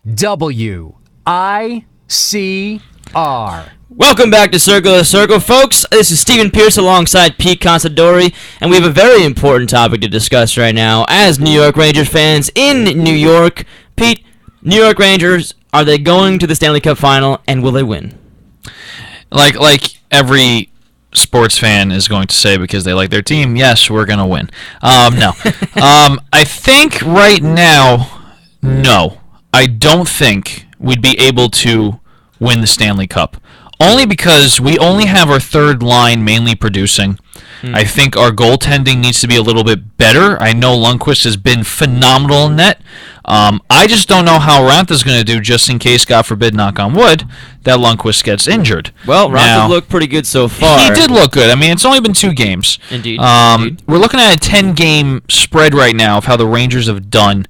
WICR. Welcome back to Circle of Circle, folks. This is Stephen Pierce alongside Pete Consadori, and we have a very important topic to discuss right now as New York Rangers fans in New York. Pete, New York Rangers, are they going to the Stanley Cup Final, and will they win? Like every sports fan is going to say because they like their team, yes, we're going to win. No. I think right now, no. I don't think we'd be able to win the Stanley Cup. Only because we only have our third line mainly producing. I think our goaltending needs to be a little bit better. I know Lundqvist has been phenomenal in net. I just don't know how Ranta's going to do just in case, God forbid, knock on wood, that Lundqvist gets injured. Well, Ranta looked pretty good so far. He did look good. I mean, it's only been 2 games. Indeed. We're looking at a 10-game spread right now of how the Rangers have done.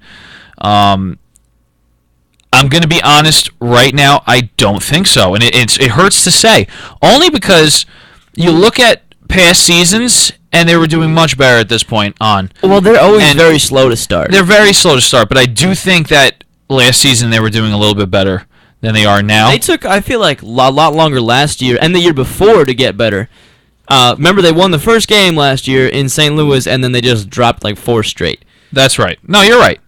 I'm going to be honest right now, I don't think so. And it hurts to say. Only because you look at past seasons, and they were doing much better at this point on. Well, they're always very slow to start. They're very slow to start, but I do think that last season they were doing a little bit better than they are now. They took, I feel like, a lot longer last year and the year before to get better. Remember, they won the first game last year in St. Louis, and then they just dropped like 4 straight. That's right. No, you're right.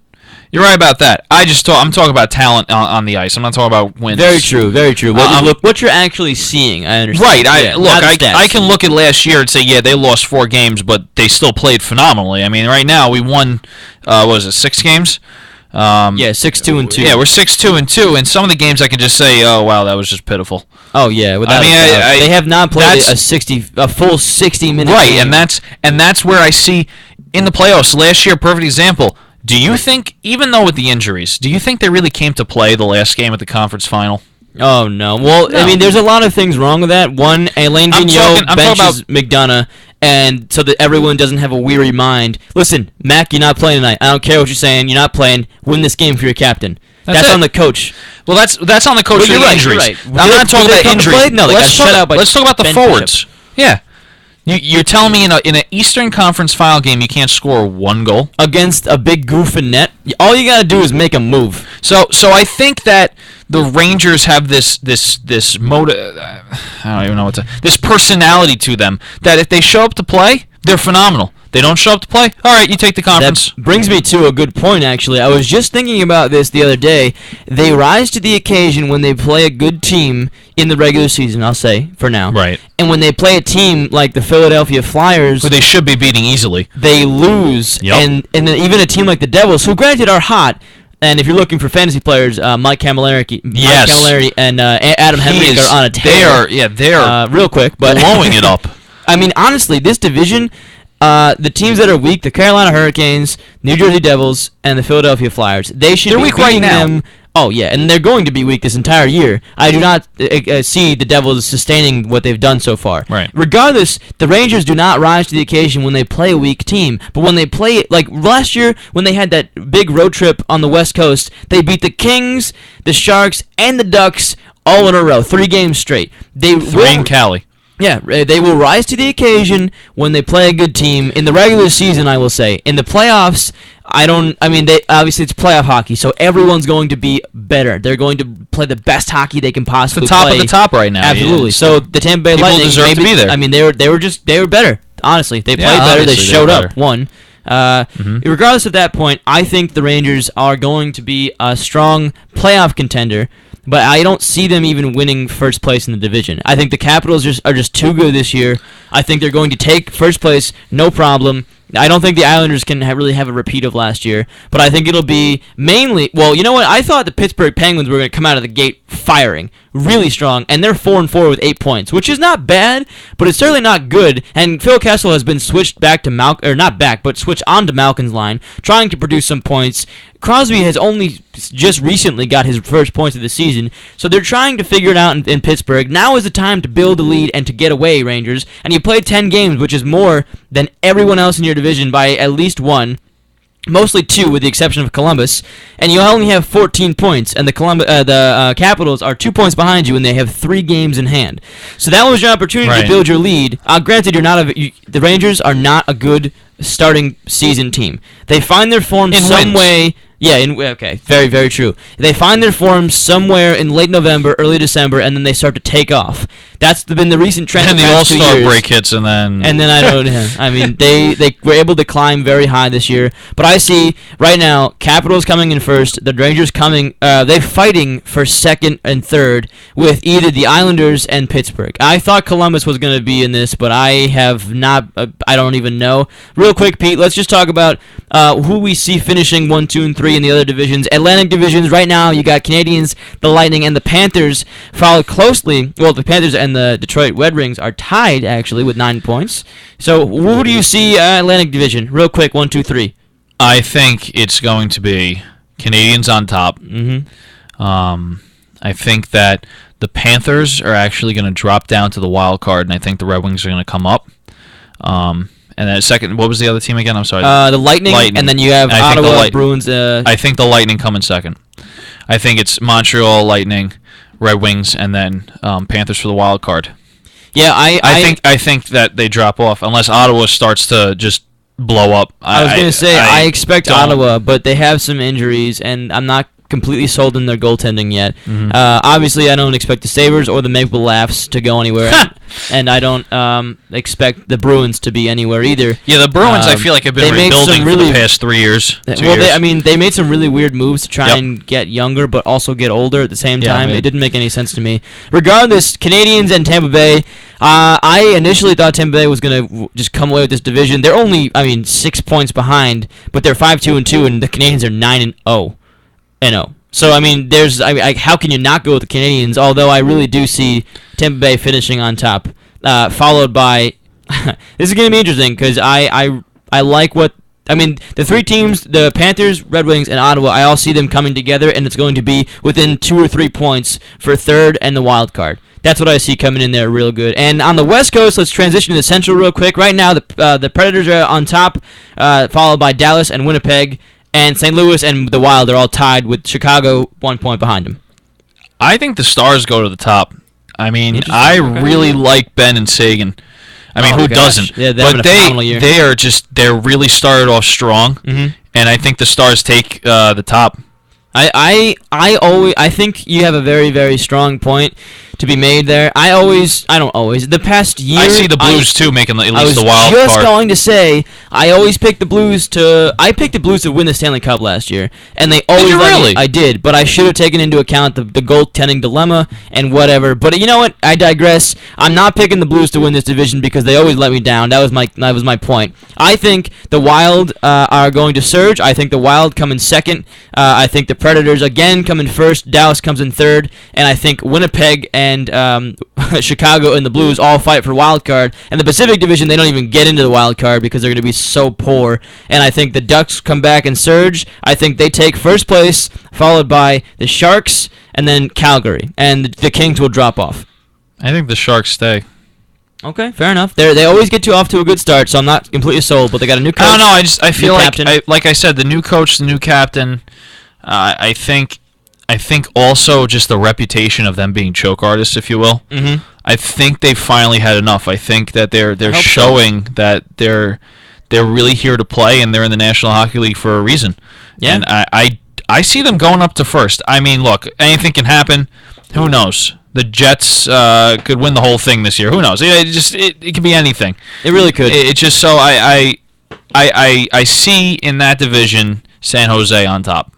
You're right about that. I'm talking about talent on the ice. I'm not talking about wins. Very true, very true. What you're actually seeing, I understand. Right. I can look at last year and say, yeah, they lost 4 games, but they still played phenomenally. I mean, right now we won, 6 games? 6-2-2. Yeah, we're 6-2-2, and some of the games I can just say, oh wow, that was just pitiful. Oh yeah, they have not played a full 60 minutes. Right, game. and that's where I see in the playoffs last year. Perfect example. Do you think, even though with the injuries, do you think they really came to play the last game at the conference final? Oh no. Well, no. I mean, there's a lot of things wrong with that. One, Alain Vigneault benches McDonough, and so that everyone doesn't have a weary mind. Listen, Mac, you're not playing tonight. I don't care what you're saying. You're not playing. Win this game for your captain. That's on the coach. Well, that's on the coach for the injuries. Right. I'm not talking about injuries. No, let's talk about the forwards. Yeah. You're telling me in an Eastern Conference final game you can't score 1 goal against a big goof in net? All you gotta do is make a move. So I think that the Rangers have this motive. I don't even know this personality to them that if they show up to play, they're phenomenal. They don't show up to play? All right, you take the conference. That brings me to a good point, actually. I was just thinking about this the other day. They rise to the occasion when they play a good team in the regular season, I'll say, for now. Right. And when they play a team like the Philadelphia Flyers, who they should be beating easily, they lose. Yep. And then even a team like the Devils, who granted are hot, and if you're looking for fantasy players, Mike Camilleri and Adam Henrique are on a tear. They're real quick, but blowing it up. I mean, honestly, this division, the teams that are weak, the Carolina Hurricanes, New Jersey Devils, and the Philadelphia Flyers, they're weak right now. Oh, yeah, and they're going to be weak this entire year. I do not see the Devils sustaining what they've done so far. Right. Regardless, the Rangers do not rise to the occasion when they play a weak team. But when they play, like last year when they had that big road trip on the West Coast, they beat the Kings, the Sharks, and the Ducks all in a row, 3 games straight. 3 in Cali. Yeah, they will rise to the occasion when they play a good team. In the regular season, I will say. In the playoffs, obviously it's playoff hockey, so everyone's going to be better. They're going to play the best hockey they can possibly play. The top of the top right now. Absolutely. Yeah. So the Tampa Bay Lightning deserve to be there. I mean, they were better. Honestly, they played better. They showed up. Won. Regardless of that point, I think the Rangers are going to be a strong playoff contender. But I don't see them even winning first place in the division. I think the Capitals are just too good this year. I think they're going to take first place, no problem. I don't think the Islanders can really have a repeat of last year, but I think it'll be mainly... Well, you know what? I thought the Pittsburgh Penguins were going to come out of the gate firing really strong, and they're 4-4 with 8 points, which is not bad, but it's certainly not good. And Phil Kessel has been switched back to switched onto Malkin's line, trying to produce some points. Crosby has only just recently got his first points of the season, so they're trying to figure it out in Pittsburgh. Now is the time to build a lead and to get away, Rangers. And you played 10 games, which is more than everyone else in your division by at least 1. Mostly 2, with the exception of Columbus, and you only have 14 points, and the Capitals are 2 points behind you, and they have 3 games in hand. So that was your opportunity to build your lead. Granted, the Rangers are not a good starting season team. They find their form some way. Yeah, okay, very, very true. They find their form somewhere in late November, early December, and then they start to take off. That's been the recent trend. And the All-Star break hits, and then I don't. I mean, they were able to climb very high this year. But I see right now, Capitals coming in first, the Rangers coming. They're fighting for second and third with either the Islanders and Pittsburgh. I thought Columbus was going to be in this, but I have not. I don't even know. Real quick, Pete. Let's just talk about who we see finishing 1, 2, and 3 in the other divisions. Atlantic divisions. Right now, you got Canadiens, the Lightning, and the Panthers followed closely. Well, the Panthers and the Detroit Red Wings are tied actually with 9 points. So, who do you see Atlantic division? Real quick, 1, 2, 3. I think it's going to be Canadiens on top. Mm-hmm. I think that the Panthers are actually going to drop down to the wild card, and I think the Red Wings are going to come up. And then second, what was the other team again? I'm sorry. The Lightning, and then you have Ottawa Bruins. I think the Lightning come in second. I think it's Montreal, Lightning, Red Wings, and then Panthers for the wild card. Yeah, I think that they drop off unless Ottawa starts to just blow up. I was going to say I expect Ottawa, but they have some injuries, and I'm not completely sold in their goaltending yet. Mm-hmm. Obviously, I don't expect the Sabres or the Maple Laughs to go anywhere, and I don't expect the Bruins to be anywhere either. Yeah, the Bruins I feel like have been rebuilding for the past 3 years. They made some really weird moves to try and get younger, but also get older at the same time. It didn't make any sense to me. Regardless, Canadiens and Tampa Bay. I initially thought Tampa Bay was going to just come away with this division. They're only, 6 points behind, but they're 5-2-2, and the Canadiens are 9-0. So there's how can you not go with the Canadiens? Although I really do see Tampa Bay finishing on top, followed by this is going to be interesting because I like what the 3 teams, the Panthers, Red Wings, and Ottawa. I all see them coming together, and it's going to be within 2 or 3 points for third and the wild card. That's what I see coming in there real good. And on the West Coast, let's transition to the Central real quick. Right now, the Predators are on top, followed by Dallas and Winnipeg. And St. Louis and the Wild are all tied with Chicago 1 point behind them. I think the Stars go to the top. I really like Ben and Sagan. Who doesn't? Yeah, but they're really started off strong, mm-hmm. and I think the Stars take the top. I think you have a very, very strong point to be made there. The past year, I see the Blues too making at least the wild card. I was just going to say I always pick the Blues to. I picked the Blues to win the Stanley Cup last year, and they always. Did you really? I did, but I should have taken into account the goaltending dilemma and whatever. But you know what? I digress. I'm not picking the Blues to win this division because they always let me down. That was my point. I think the Wild are going to surge. I think the Wild come in second. I think the Predators again come in first. Dallas comes in third, and I think Winnipeg and Chicago and the Blues all fight for wild card. And the Pacific Division, they don't even get into the wild card because they're going to be so poor. And I think the Ducks come back and surge. I think they take first place, followed by the Sharks and then Calgary, and the Kings will drop off. I think the Sharks stay. Okay, fair enough. They always get you off to a good start, so I'm not completely sold. But they got a new coach. I don't know. I feel like I said, the new coach, the new captain. I think also just the reputation of them being choke artists, if you will. Mm-hmm. I think they finally had enough. I think that they're showing that they're really here to play, and they're in the National Hockey League for a reason. Yeah. And I see them going up to first. Look, anything can happen. Who knows? The Jets could win the whole thing this year. Who knows? It could be anything. It really could. It's just so I see in that division San Jose on top.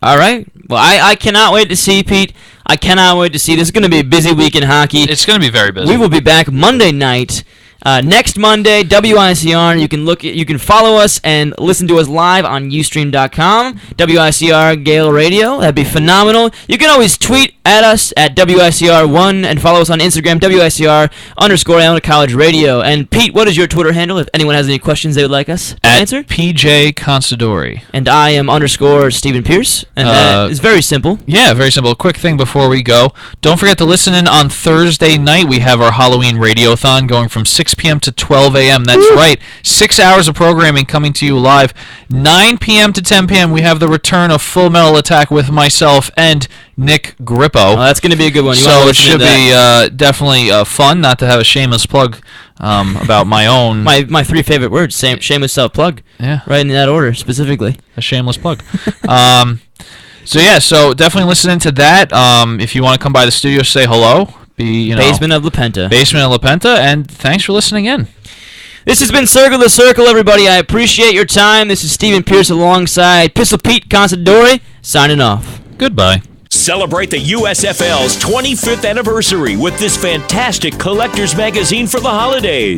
All right. Well, I cannot wait to see, Pete. I cannot wait to see. This is going to be a busy week in hockey. It's going to be very busy. We will be back Monday night. Next Monday, WICR. You can follow us and listen to us live on Ustream.com. WICR Gale Radio. That'd be phenomenal. You can always tweet at us at WICR1 and follow us on Instagram, WICR_Iona College Radio. And Pete, what is your Twitter handle if anyone has any questions they would like us to answer? PJ Constadori. And I am _Stephen Pierce. And that is very simple. Yeah, very simple. A quick thing before we go. Don't forget to listen in on Thursday night. We have our Halloween Radiothon going from 6 6 p.m. to 12 a.m. That's right. 6 hours of programming coming to you live. 9 p.m. to 10 p.m. we have the return of Full Metal Attack with myself and Nick Grippo. Oh, that's going to be a good one. So it should be definitely fun, not to have a shameless plug about my own. My 3 favorite words, shameless self-plug. Yeah. Right in that order, specifically. A shameless plug. So definitely listen into that. If you want to come by the studio, say hello. Basement of LaPenta. Basement of LaPenta, and thanks for listening in. This has been Circle the Circle, everybody. I appreciate your time. This is Stephen Pierce alongside Pistol Pete Consadori, signing off. Goodbye. Celebrate the USFL's 25th anniversary with this fantastic collector's magazine for the holidays.